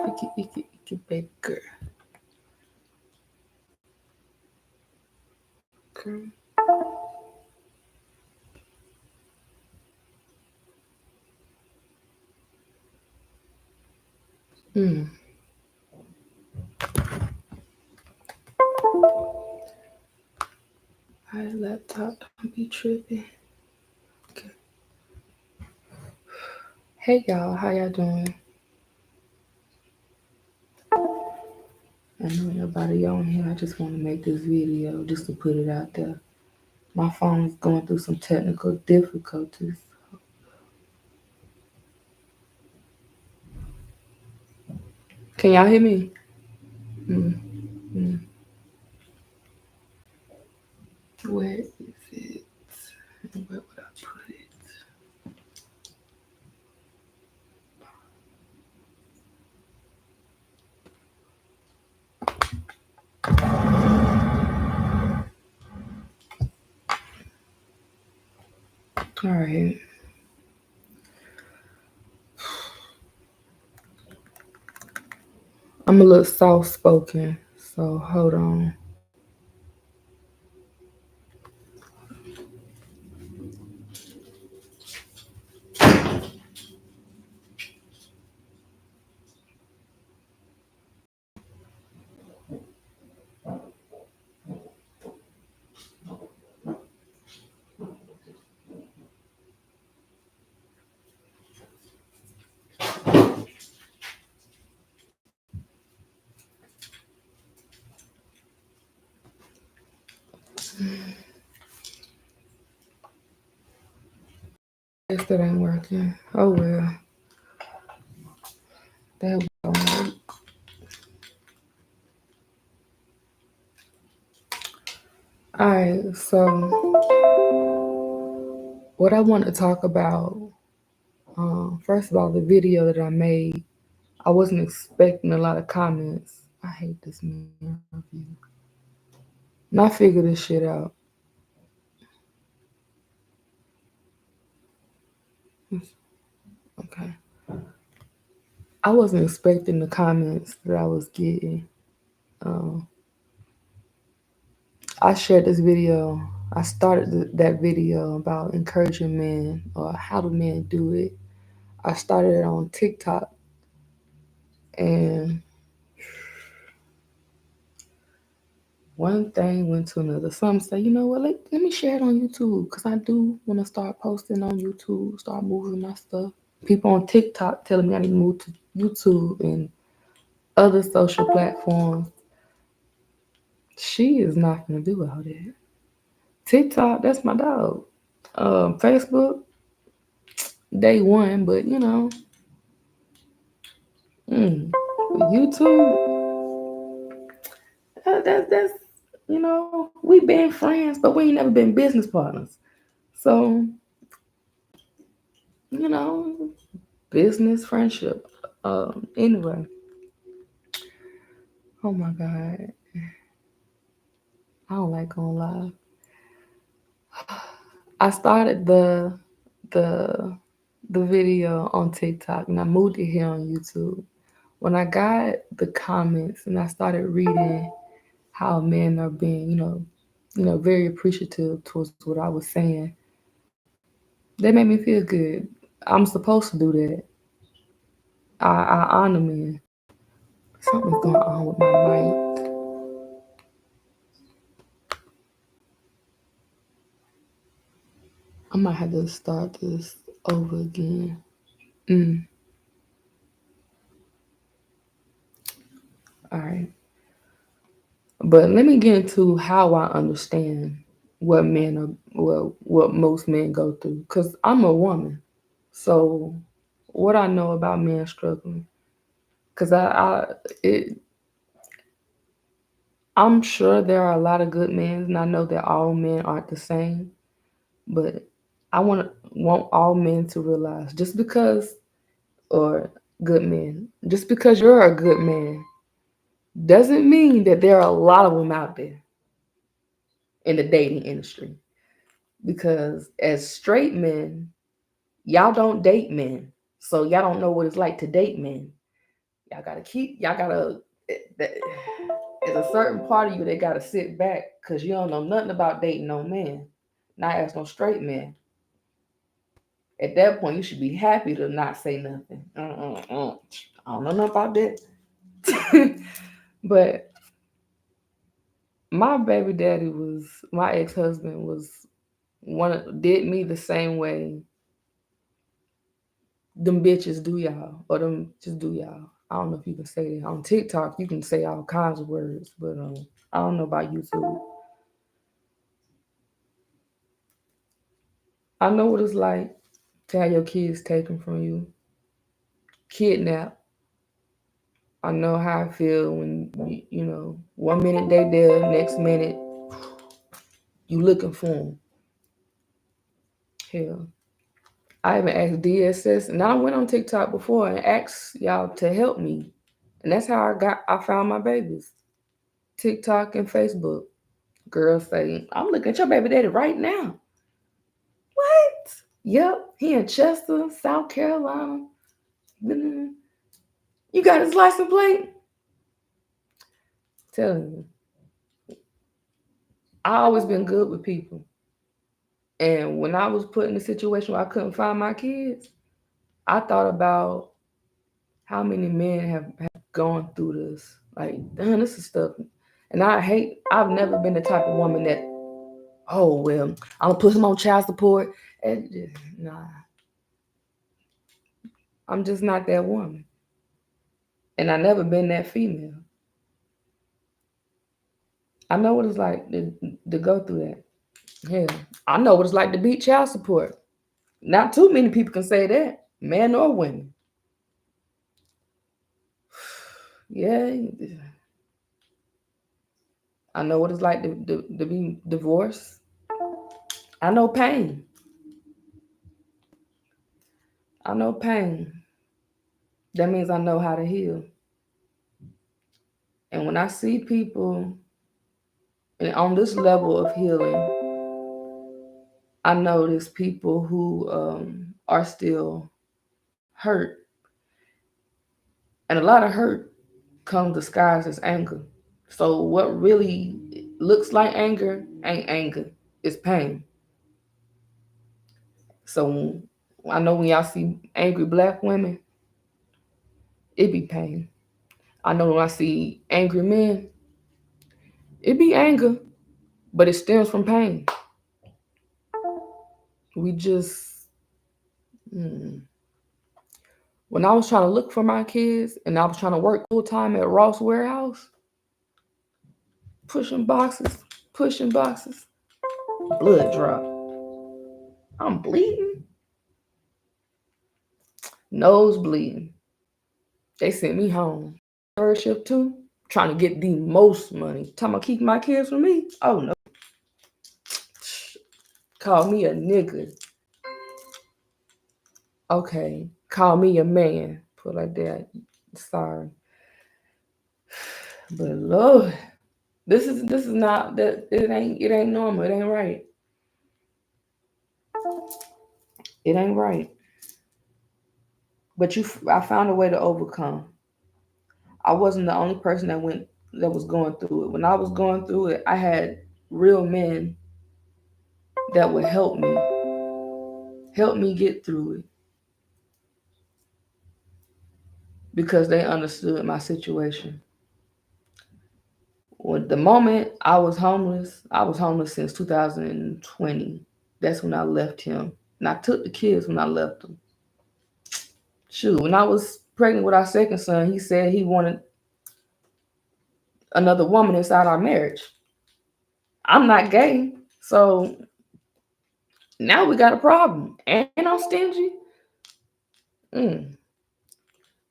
Icky Baker. Okay. Mm. My laptop don't be tripping. Okay. Hey y'all, how y'all doing? I know nobody on here. I just want to make this video just to put it out there. My phone is going through some technical difficulties. Can y'all hear me? Mm. Mm. Where is it? Where would I put it? All right. I'm a little soft spoken, so hold on. Guess that ain't working. Oh well. That won't work. Alright, so what I want to talk about, first of all, the video that I made, I wasn't expecting a lot of comments. I hate this man review. And I figured this shit out. Okay. I wasn't expecting the comments that I was getting. Um, I shared this video. I started that video about encouraging men or how do men do it. I started it on TikTok, and one thing went to another. Some say, you know what, let me share it on YouTube because I do want to start posting on YouTube, start moving my stuff. People on TikTok telling me I need to move to YouTube and other social platforms. She is not going to do all that. TikTok, that's my dog. Facebook, day one, but YouTube, that's we been friends, but we ain't never been business partners. So you know, business friendship. Anyway, oh my god, I don't like going live. I started the the video on TikTok and I moved it here on YouTube. When I got the comments and I started reading how men are being, very appreciative towards what I was saying, that made me feel good. I'm supposed to do that. I honor men. Something's going on with my mic. I might have to start this over again. Mm, all right. But let me get into how I understand what men are, well, what most men go through. Because I'm a woman. So what I know about men struggling. Because it, I'm sure there are a lot of good men, and I know that all men aren't the same. But I want all men to realize just because, or good men, just because you're a good man doesn't mean that there are a lot of them out there in the dating industry. Because as straight men, y'all don't date men. So y'all don't know what it's like to date men. Y'all gotta, there's a certain part of you that gotta sit back because you don't know nothing about dating no man. Not as no straight man. At that point, you should be happy to not say nothing. I don't know nothing about that. But my baby daddy was, my ex-husband was did me the same way them bitches do y'all, or them just do y'all. I don't know if you can say that on TikTok. You can say all kinds of words, but I don't know about YouTube. I know what it's like to have your kids taken from you, kidnapped. I know how I feel when you know 1 minute they there, next minute you looking for them. Hell, I even asked DSS, and I went on TikTok before and asked y'all to help me, and that's how I found my babies. TikTok and Facebook. Girls say, "I'm looking at your baby daddy right now." What? Yep, he in Chester, South Carolina. Mm, you got his license plate? Telling you, I always been good with people. And when I was put in a situation where I couldn't find my kids, I thought about how many men have gone through this. Like, damn, this is stuff. And I've never been the type of woman that, oh, well, I'm gonna put him on child support. And nah, I'm just not that woman. And I never been that female. I know what it's like to go through that. Hell, I know what it's like to beat child support. Not too many people can say that, men or women. Yeah, I know what it's like to be divorced. I know pain. I know pain. That means I know how to heal. And when I see people and on this level of healing, I notice people who are still hurt. And a lot of hurt comes disguised as anger. So what really looks like anger ain't anger. It's pain. So I know when y'all see angry black women, it be pain. I know when I see angry men, it be anger, but it stems from pain. We just, mm. When I was trying to look for my kids and I was trying to work full time at Ross Warehouse, pushing boxes, pushing boxes, blood drop. I'm bleeding, nose bleeding. They sent me home. Third shift too, trying to get the most money. Talking about keeping my kids from me. Oh no. Call me a nigga. Okay. Call me a man. Put like that. Sorry. But Lord, this is not that it ain't normal. It ain't right. It ain't right. But I found a way to overcome. I wasn't the only person that was going through it. When I was going through it, I had real men that would help me get through it because they understood my situation. Well, the moment I was homeless since 2020. That's when I left him. And I took the kids when I left them. Shoot, when I was pregnant with our second son, he said he wanted another woman inside our marriage. I'm not gay, so now we got a problem. And I'm stingy. Mm.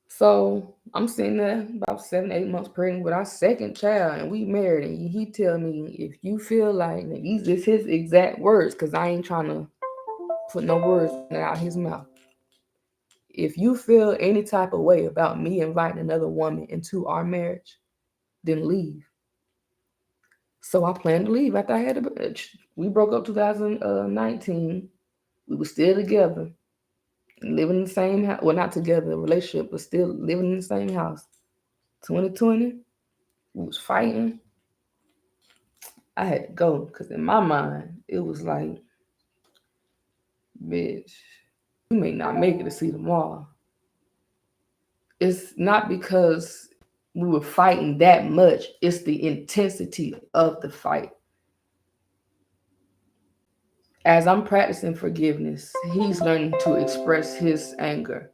So I'm sitting there about 7, 8 months pregnant with our second child, and we married. And he tell me, if you feel like, and these is his exact words, because I ain't trying to put no words out his mouth. If you feel any type of way about me inviting another woman into our marriage, then leave. So I planned to leave after I had a bitch. We broke up 2019. We were still together. living in the same house. Well, not together, a relationship, but still living in the same house. 2020, we was fighting. I had to go because in my mind, it was like, bitch, you may not make it to see tomorrow. It's not because we were fighting that much, it's the intensity of the fight. As I'm practicing forgiveness, he's learning to express his anger.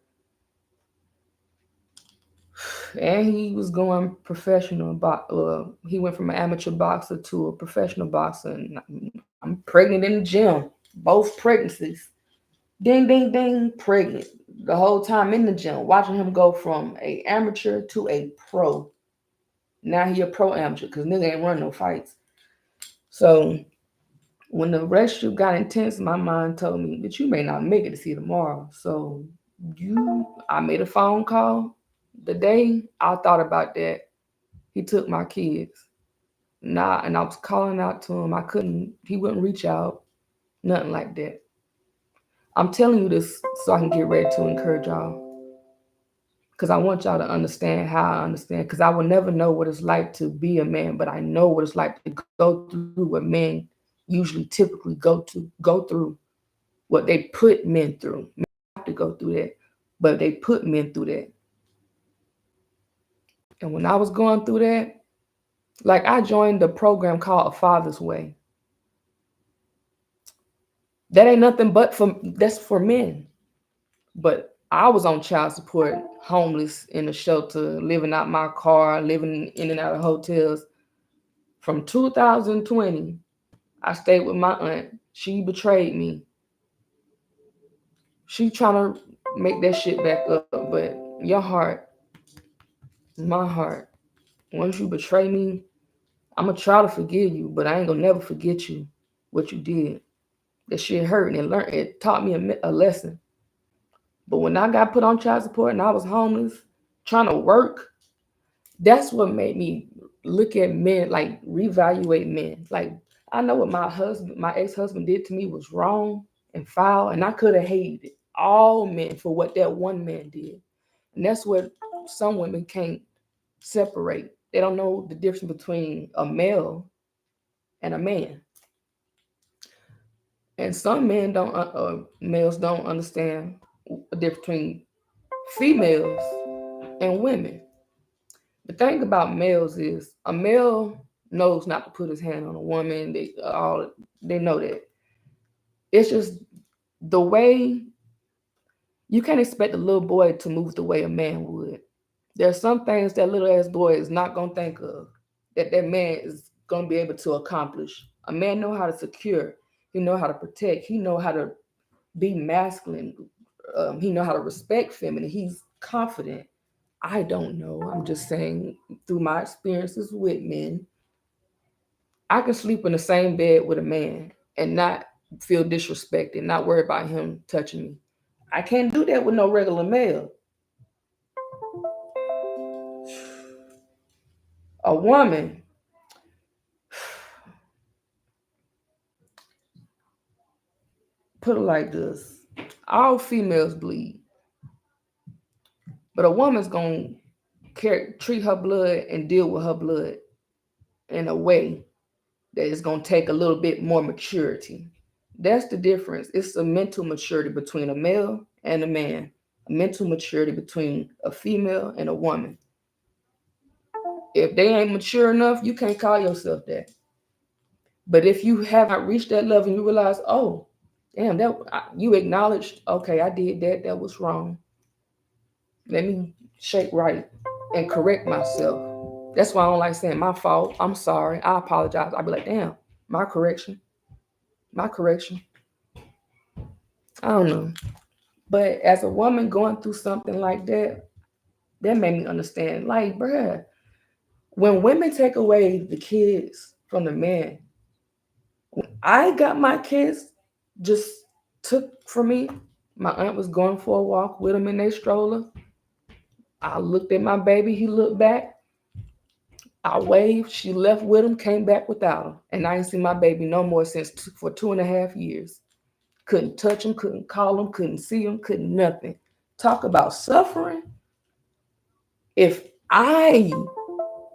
And he was going professional. He went from an amateur boxer to a professional boxer. And I'm pregnant in the gym, both pregnancies. Ding, ding, ding, pregnant. The whole time in the gym, watching him go from a amateur to a pro. Now he a pro amateur because nigga ain't run no fights. So when the relationship got intense, my mind told me that you may not make it to see tomorrow. So I made a phone call. The day I thought about that, he took my kids. And I was calling out to him. He wouldn't reach out, nothing like that. I'm telling you this so I can get ready to encourage y'all. Because I want y'all to understand how I understand. Because I will never know what it's like to be a man, but I know what it's like to go through what men usually typically go through, what they put men through. Men have to go through that, but they put men through that. And when I was going through that, like I joined a program called A Father's Way. That ain't nothing but that's for men. But I was on child support, homeless in a shelter, living out my car, living in and out of hotels. From 2020, I stayed with my aunt. She betrayed me. She trying to make that shit back up, but your heart, my heart, once you betray me, I'm gonna try to forgive you, but I ain't gonna never forget you, what you did. That shit hurt and it taught me a lesson. But when I got put on child support and I was homeless, trying to work, that's what made me look at men, like reevaluate men. Like I know what my ex-husband did to me was wrong and foul, and I could have hated all men for what that one man did. And that's what some women can't separate. They don't know the difference between a male and a man. And some males don't understand the difference between females and women. The thing about males is a male knows not to put his hand on a woman. They know that. It's just the way you can't expect a little boy to move the way a man would. There's some things that little ass boy is not gonna think of that man is gonna be able to accomplish. A man know how to secure. He know how to protect. He know how to be masculine. He know how to respect feminine. He's confident. I don't know. I'm just saying through my experiences with men, I can sleep in the same bed with a man and not feel disrespected, not worry about him touching me. I can't do that with no regular male. A woman, put it like this, all females bleed, but a woman's gonna treat her blood and deal with her blood in a way that is gonna take a little bit more maturity. That's the difference. It's a mental maturity between a male and a man, a mental maturity between a female and a woman. If they ain't mature enough, you can't call yourself that. But if you have not reached that level and you realize, oh, damn, you acknowledged, okay, I did that. That was wrong. Let me shake right and correct myself. That's why I don't like saying my fault. I'm sorry. I apologize. I'll be like, damn, my correction. My correction. I don't know. But as a woman going through something like that made me understand. Like, bruh, when women take away the kids from the man, I got my kids just took from me. My aunt was going for a walk with him in their stroller. I looked at my baby. He looked back. I waved. She left with him, came back without him. And I ain't seen my baby no more for 2.5 years. Couldn't touch them, couldn't call them, couldn't see them, couldn't nothing. Talk about suffering. If I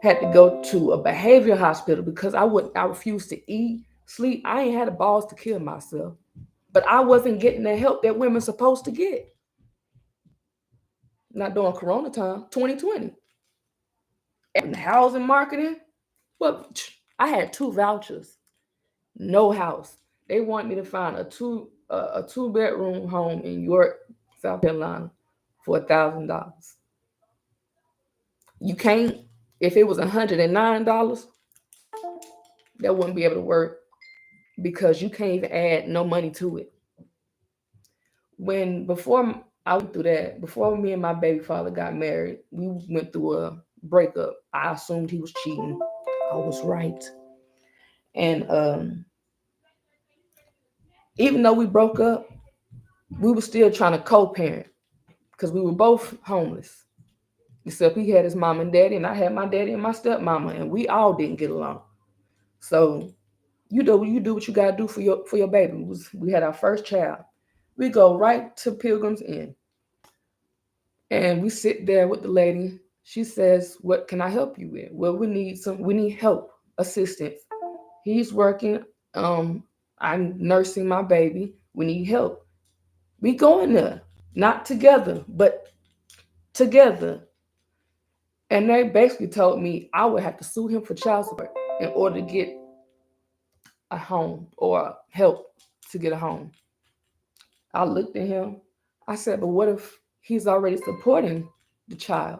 had to go to a behavioral hospital because I refused to eat, sleep, I ain't had the balls to kill myself. But I wasn't getting the help that women's supposed to get. Not during Corona time, 2020. And housing marketing, well, I had 2 vouchers, no house. They want me to find a 2 bedroom home in York, South Carolina, for $1,000. You can't. If it was $109, that wouldn't be able to work because you can't even add no money to it. Before I went through that, before me and my baby father got married, we went through a breakup. I assumed he was cheating. I was right. And even though we broke up, we were still trying to co-parent because we were both homeless. Except he had his mom and daddy, and I had my daddy and my stepmama, and we all didn't get along. So you do what you gotta do for your baby. We had our first child. We go right to Pilgrim's Inn, and we sit there with the lady. She says, "What can I help you with?" Well, we need help, assistance. He's working. I'm nursing my baby. We need help. We go in there, not together, but together. And they basically told me I would have to sue him for child support in order to get a home or help to get a home. I looked at him. I said, but what if he's already supporting the child?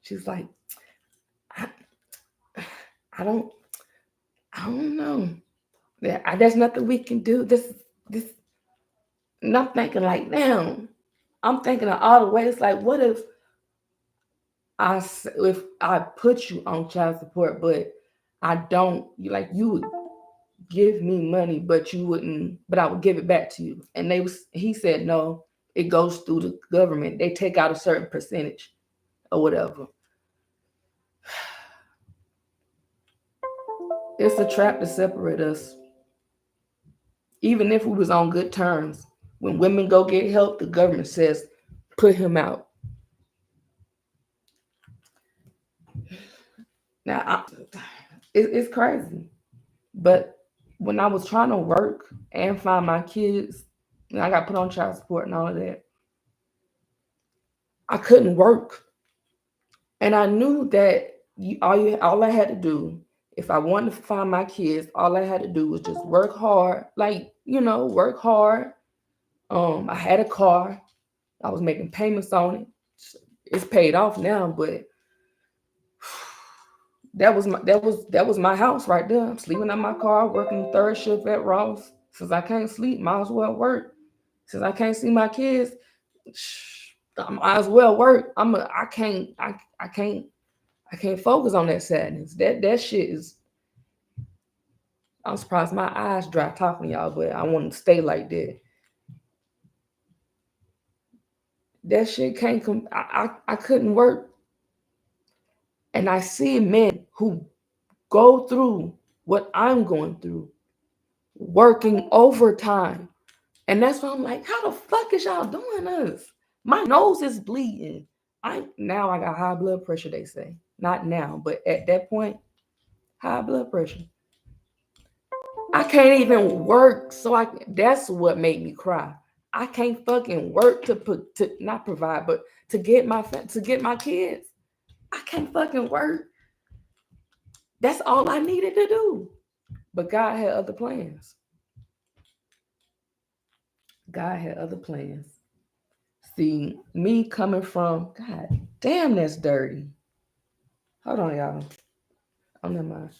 She's like, I, I don't, I don't know. There's nothing we can do. This. And I'm thinking like, damn. I'm thinking of all the ways. Like, what if I put you on child support, but I don't like you would give me money, but you wouldn't, but I would give it back to you. And he said, no, it goes through the government. They take out a certain percentage or whatever. It's a trap to separate us. Even if we was on good terms, when women go get help, the government says, put him out. Now, it's crazy. But when I was trying to work and find my kids, and I got put on child support and all of that, I couldn't work. And I knew that all I had to do, if I wanted to find my kids, all I had to do was just work hard, like, work hard. I had a car. I was making payments on it. It's paid off now, but that was my house right there. I'm sleeping in my car, working third shift at Ross. Since I can't sleep, might as well work. Since I can't see my kids, I might as well work. I can't focus on that sadness. That shit is. I'm surprised my eyes dry talking to y'all, but I want to stay like that. That shit can't come. I couldn't work, and I see men who go through what I'm going through, working overtime, and that's why I'm like, how the fuck is y'all doing this? My nose is bleeding. I got high blood pressure. They say not now, but at that point, high blood pressure. I can't even work, so that's what made me cry. I can't fucking work to not provide, but to get my kids. I can't fucking work. That's all I needed to do. But God had other plans. God had other plans. See, me coming from God damn, that's dirty. Hold on, y'all. Oh, never mind.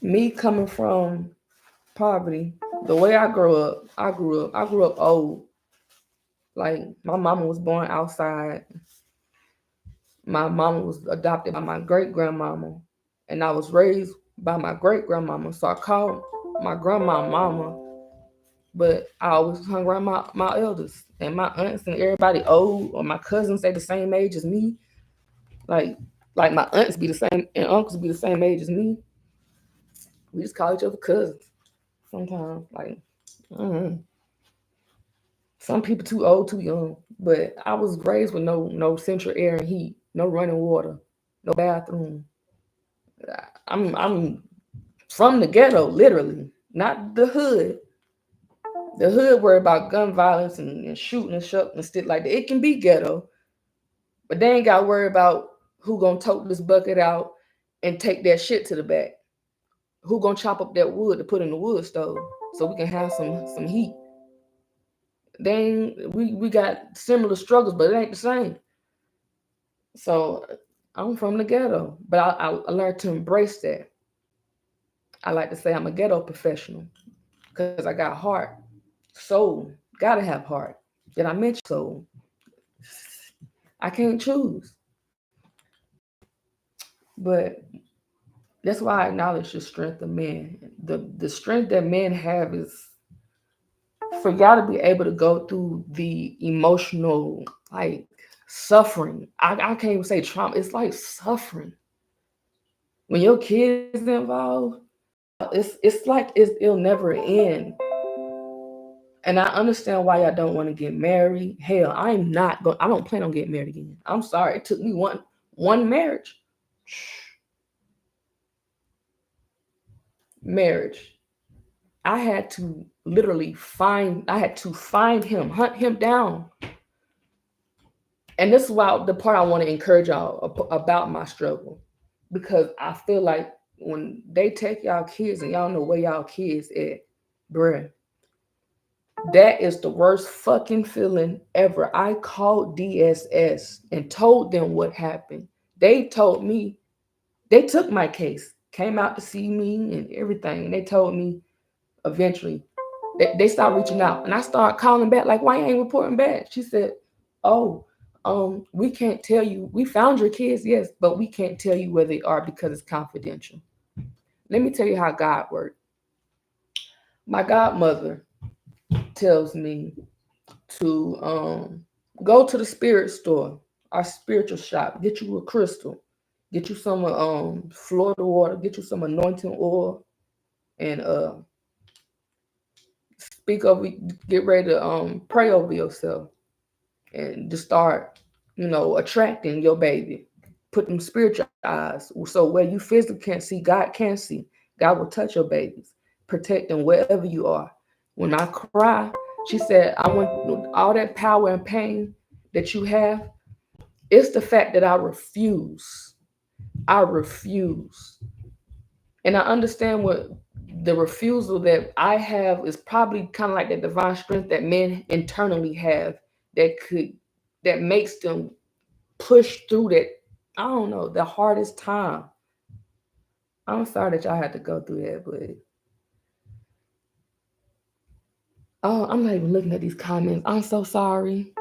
Me coming from poverty, the way I grew up old. Like my mama was born outside. My mama was adopted by my great grandmama, and I was raised by my great grandmama. So I called my grandma mama, but I always hung around my elders and my aunts and everybody old, or my cousins, they the same age as me. Like like my aunts be the same and uncles be the same age as me. We just call each other cousins. sometimes. Like, mm, some people too old, too young. But I was raised with no central air and heat, no running water, no bathroom. I'm from the ghetto, literally, not the hood. The hood worry about gun violence and shooting and shit and stuff like that. It can be ghetto, but they ain't got to worry about who gonna tote this bucket out and take that shit to the back. Who gonna chop up that wood to put in the wood stove so we can have some heat. They ain't, we got similar struggles, but it ain't the same. So I'm from the ghetto, but I learned to embrace that. I like to say I'm a ghetto professional because I got heart, soul. Gotta have heart. Did I mention soul? I can't choose, but that's why I acknowledge the strength of men. The strength that men have is for y'all to be able to go through the emotional like suffering. I can't even say trauma. It's like suffering when your kids involved. It'll never end. And I understand why y'all don't want to get married. Hell, I'm not going. I don't plan on getting married again. I'm sorry. It took me one marriage. I had to literally find. I had to find him, hunt him down. And this is why the part I want to encourage y'all about my struggle, because I feel like when they take y'all kids and y'all know where y'all kids at, bruh, that is the worst fucking feeling ever. I called DSS and told them what happened. They told me, they took my case, came out to see me and everything. And they told me eventually, they started reaching out. And I started calling back, like, why you ain't reporting back? She said, oh, we can't tell you. We found your kids, yes, but we can't tell you where they are because it's confidential. Let me tell you how God worked. My godmother tells me to go to the spirit store, our spiritual shop, get you a crystal, get you some Florida water, get you some anointing oil, and speak over, get ready to pray over yourself, and to start, attracting your baby. Put them spiritual eyes so where you physically can't see, God can see. God will touch your babies, protect them wherever you are. When I cry, she said, I want all that power and pain that you have. It's the fact that I refuse. I refuse. And I understand what the refusal that I have is probably kind of like the divine strength that men internally have that makes them push through that, I don't know, the hardest time. I'm sorry that y'all had to go through that, but oh, I'm not even looking at these comments. I'm so sorry.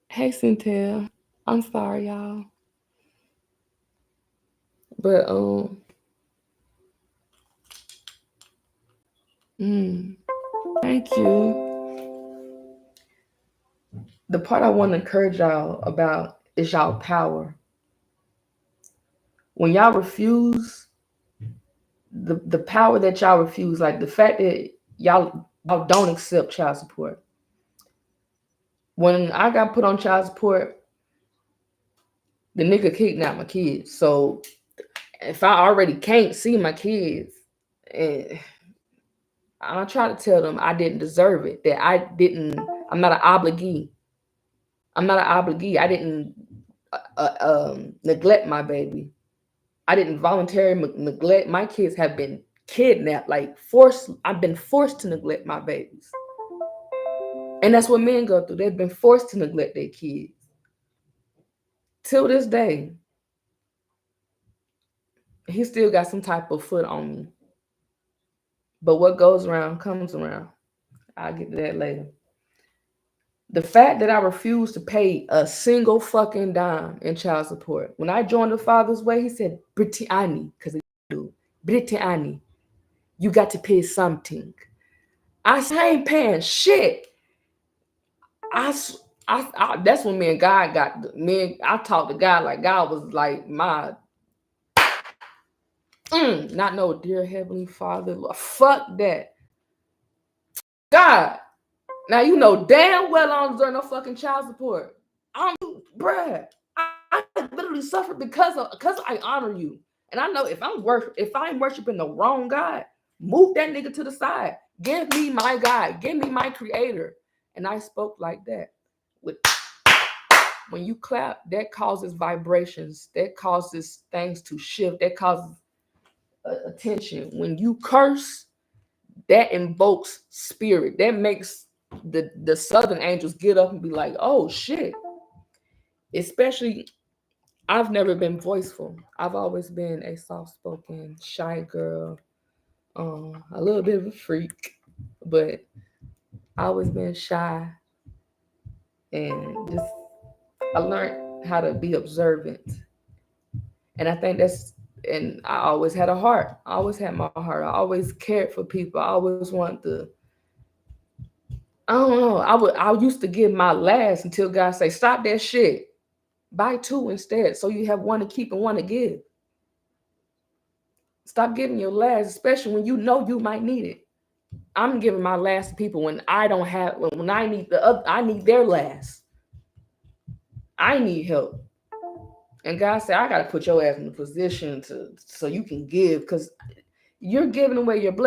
Hey, Cynthia. I'm sorry, y'all. But mm, thank you. The part I want to encourage y'all about is y'all power. When y'all refuse, the power that y'all refuse, like the fact that y'all don't accept child support. When I got put on child support, the nigga kidnapped my kids. So if I already can't see my kids, and I try to tell them I didn't deserve it, that I'm not an obligee. I'm not an obligee. I didn't neglect my baby. I didn't voluntarily neglect. My kids have been kidnapped, like forced. I've been forced to neglect my babies. And that's what men go through. They've been forced to neglect their kids. Till this day, he still got some type of foot on me. But what goes around comes around. I'll get to that later. The fact that I refused to pay a single fucking dime in child support. When I joined the Father's Way, he said, Britiani, because he do. Britiani, you got to pay something. I ain't paying shit. That's when me and God got, I talked to God like God was like my Not no dear Heavenly Father. Fuck that. God. Now you know damn well I don't deserve no fucking child support. Bruh. I literally suffer because I honor you. And I know if I'm worshiping the wrong God, move that nigga to the side. Give me my God. Give me my creator. And I spoke like that. With when you clap, that causes vibrations. That causes things to shift. That causes attention. When you curse, that invokes spirit. That makes the southern angels get up and be like, oh shit. Especially, I've never been voiceful. I've always been a soft-spoken, shy girl, a little bit of a freak, but I always been shy and just I learned how to be observant. And I think that's and I always had a heart. I always had my heart. I always cared for people. I always wanted to I don't know. I used to give my last until God say, stop that shit. Buy two instead. So you have one to keep and one to give. Stop giving your last, especially when you know you might need it. I'm giving my last to people when I don't have when I need the other, I need their last. I need help. And God said, I gotta put your ass in a position to so you can give because you're giving away your blessing.